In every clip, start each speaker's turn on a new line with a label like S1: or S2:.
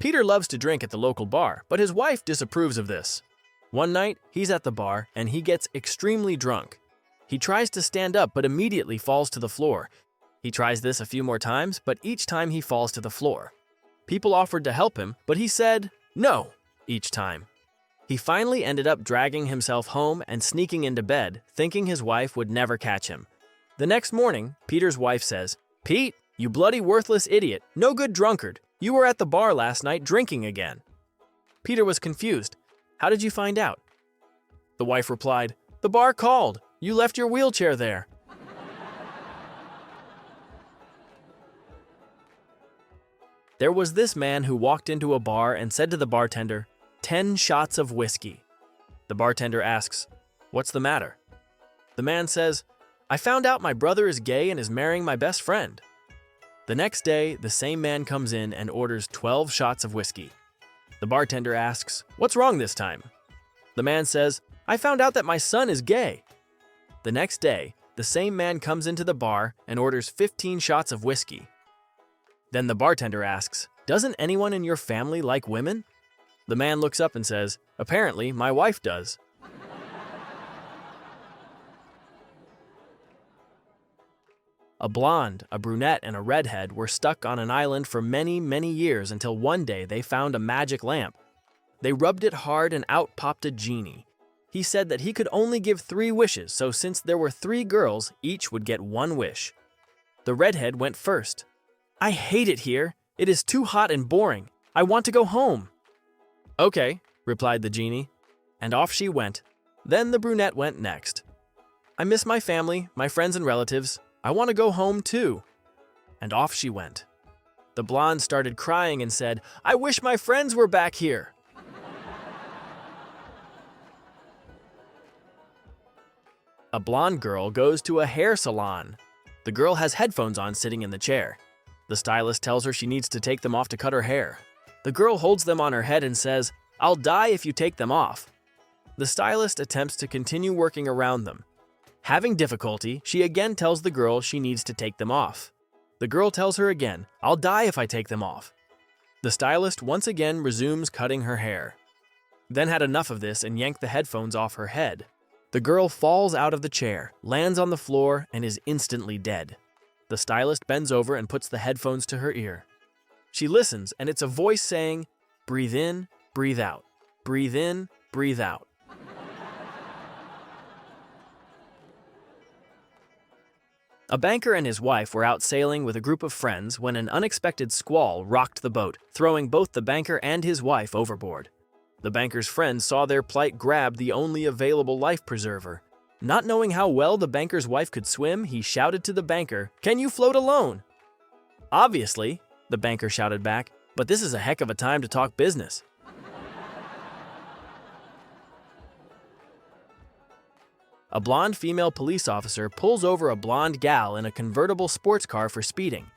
S1: Peter loves to drink at the local bar, but his wife disapproves of this. One night, he's at the bar and he gets extremely drunk. He tries to stand up but immediately falls to the floor. He tries this a few more times, but each time he falls to the floor. People offered to help him, but he said no each time. He finally ended up dragging himself home and sneaking into bed, thinking his wife would never catch him. The next morning, Peter's wife says, "Pete, you bloody worthless idiot, no good drunkard. You were at the bar last night drinking again." Peter was confused. "How did you find out?" The wife replied, "The bar called. You left your wheelchair there." There was this man who walked into a bar and said to the bartender, 10 shots of whiskey. The bartender asks, "What's the matter?" The man says, "I found out my brother is gay and is marrying my best friend." The next day, the same man comes in and orders 12 shots of whiskey. The bartender asks, "What's wrong this time?" The man says, "I found out that my son is gay." The next day, the same man comes into the bar and orders 15 shots of whiskey. Then the bartender asks, "Doesn't anyone in your family like women?" The man looks up and says, "Apparently, my wife does." A blonde, a brunette, and a redhead were stuck on an island for many, many years until one day they found a magic lamp. They rubbed it hard and out popped a genie. He said that he could only give 3 wishes, so since there were 3 girls, each would get 1 wish. The redhead went first. "I hate it here. It is too hot and boring. I want to go home." "Okay," replied the genie, and off she went. Then the brunette went next. "I miss my family, my friends and relatives. I want to go home too." And off she went. The blonde started crying and said, "I wish my friends were back here." A blonde girl goes to a hair salon. The girl has headphones on sitting in the chair. The stylist tells her she needs to take them off to cut her hair. The girl holds them on her head and says, "I'll die if you take them off." The stylist attempts to continue working around them. Having difficulty, she again tells the girl she needs to take them off. The girl tells her again, "I'll die if I take them off." The stylist once again resumes cutting her hair. Then had enough of this and yanked the headphones off her head. The girl falls out of the chair, lands on the floor, and is instantly dead. The stylist bends over and puts the headphones to her ear. She listens, and it's a voice saying, "Breathe in, breathe out. Breathe in, breathe out." A banker and his wife were out sailing with a group of friends when an unexpected squall rocked the boat, throwing both the banker and his wife overboard. The banker's friends saw their plight grab the only available life preserver. Not knowing how well the banker's wife could swim, he shouted to the banker, "Can you float alone?" "Obviously," the banker shouted back, "but this is a heck of a time to talk business." A blonde female police officer pulls over a blonde gal in a convertible sports car for speeding.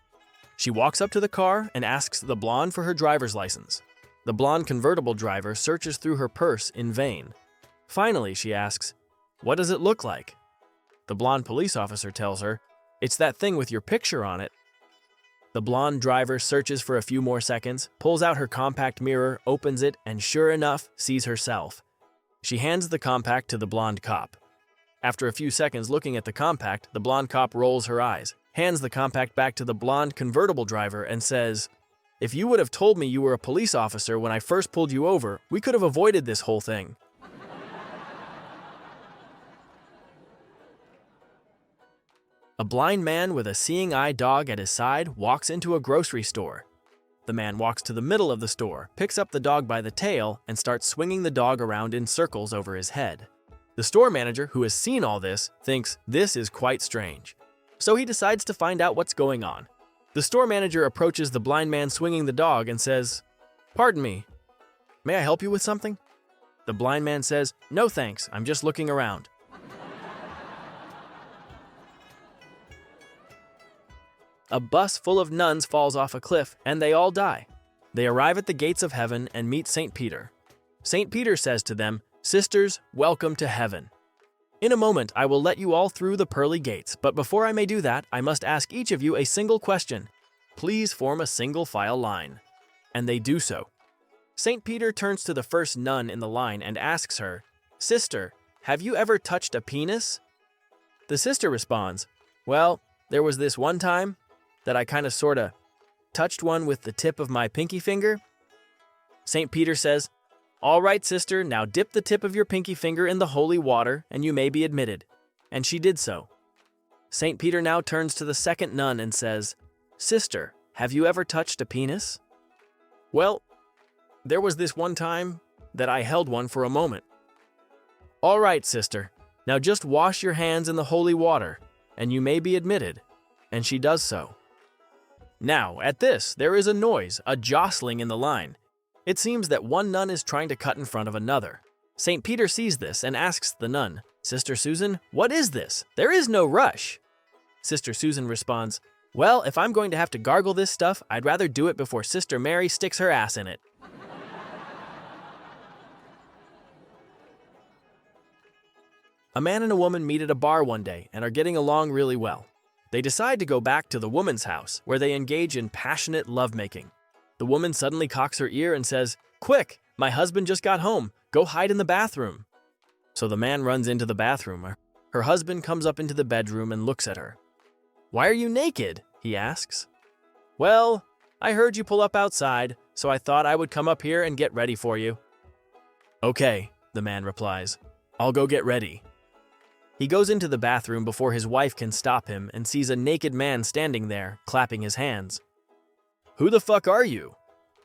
S1: She walks up to the car and asks the blonde for her driver's license. The blonde convertible driver searches through her purse in vain. Finally, she asks, "What does it look like?" The blonde police officer tells her, "It's that thing with your picture on it." The blonde driver searches for a few more seconds, pulls out her compact mirror, opens it, and sure enough, sees herself. She hands the compact to the blonde cop. After a few seconds looking at the compact, the blonde cop rolls her eyes, hands the compact back to the blonde convertible driver, and says, "If you would have told me you were a police officer when I first pulled you over, we could have avoided this whole thing." A blind man with a seeing-eye dog at his side walks into a grocery store. The man walks to the middle of the store, picks up the dog by the tail, and starts swinging the dog around in circles over his head. The store manager, who has seen all this, thinks this is quite strange. So he decides to find out what's going on. The store manager approaches the blind man swinging the dog and says, "Pardon me, may I help you with something?" The blind man says, "No thanks, I'm just looking around." A bus full of nuns falls off a cliff and they all die. They arrive at the gates of heaven and meet St. Peter. St. Peter says to them, "Sisters, welcome to heaven. In a moment, I will let you all through the pearly gates, but before I may do that, I must ask each of you a single question. Please form a single file line." And they do so. St. Peter turns to the first nun in the line and asks her, "Sister, have you ever touched a penis?" The sister responds, "Well, there was this one time that I kinda sorta touched one with the tip of my pinky finger." St. Peter says, "All right, sister, now dip the tip of your pinky finger in the holy water and you may be admitted." And she did so. St. Peter now turns to the second nun and says, "Sister, have you ever touched a penis?" "Well, there was this one time that I held one for a moment." "All right, sister, now just wash your hands in the holy water, and you may be admitted." And she does so. Now, at this, there is a noise, a jostling in the line. It seems that one nun is trying to cut in front of another. St. Peter sees this and asks the nun, "Sister Susan, what is this? There is no rush." Sister Susan responds, "Well, if I'm going to have to gargle this stuff, I'd rather do it before Sister Mary sticks her ass in it." A man and a woman meet at a bar one day and are getting along really well. They decide to go back to the woman's house, where they engage in passionate lovemaking. The woman suddenly cocks her ear and says, "Quick, my husband just got home. Go hide in the bathroom." So the man runs into the bathroom. Her husband comes up into the bedroom and looks at her. "Why are you naked?" he asks. "Well, I heard you pull up outside, so I thought I would come up here and get ready for you." "Okay," the man replies. "I'll go get ready." He goes into the bathroom before his wife can stop him and sees a naked man standing there, clapping his hands. "Who the fuck are you?"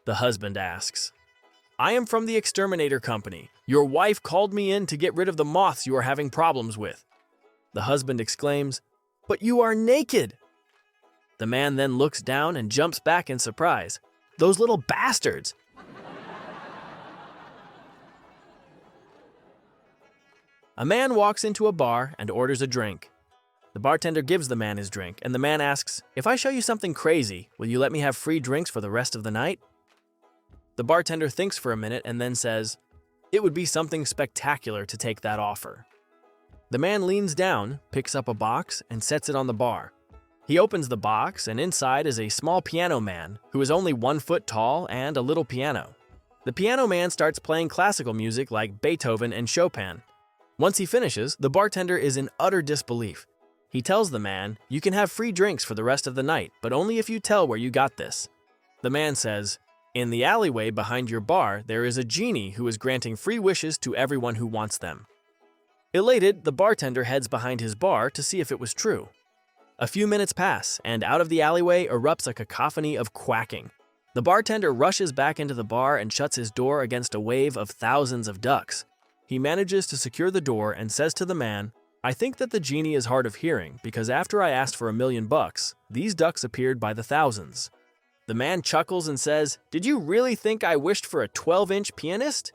S1: the husband asks. "I am from the exterminator company. Your wife called me in to get rid of the moths you are having problems with." The husband exclaims, "But you are naked!" The man then looks down and jumps back in surprise. "Those little bastards!" A man walks into a bar and orders a drink. The bartender gives the man his drink, and the man asks, "If I show you something crazy, will you let me have free drinks for the rest of the night?" The bartender thinks for a minute and then says, "It would be something spectacular to take that offer." The man leans down, picks up a box, and sets it on the bar. He opens the box, and inside is a small piano man who is only 1 foot tall and a little piano. The piano man starts playing classical music like Beethoven and Chopin. Once he finishes, the bartender is in utter disbelief. He tells the man, "You can have free drinks for the rest of the night, but only if you tell where you got this." The man says, "In the alleyway behind your bar, there is a genie who is granting free wishes to everyone who wants them." Elated, the bartender heads behind his bar to see if it was true. A few minutes pass, and out of the alleyway erupts a cacophony of quacking. The bartender rushes back into the bar and shuts his door against a wave of thousands of ducks. He manages to secure the door and says to the man, "I think that the genie is hard of hearing because after I asked for $1 million, these ducks appeared by the thousands." The man chuckles and says, "Did you really think I wished for a 12-inch pianist?"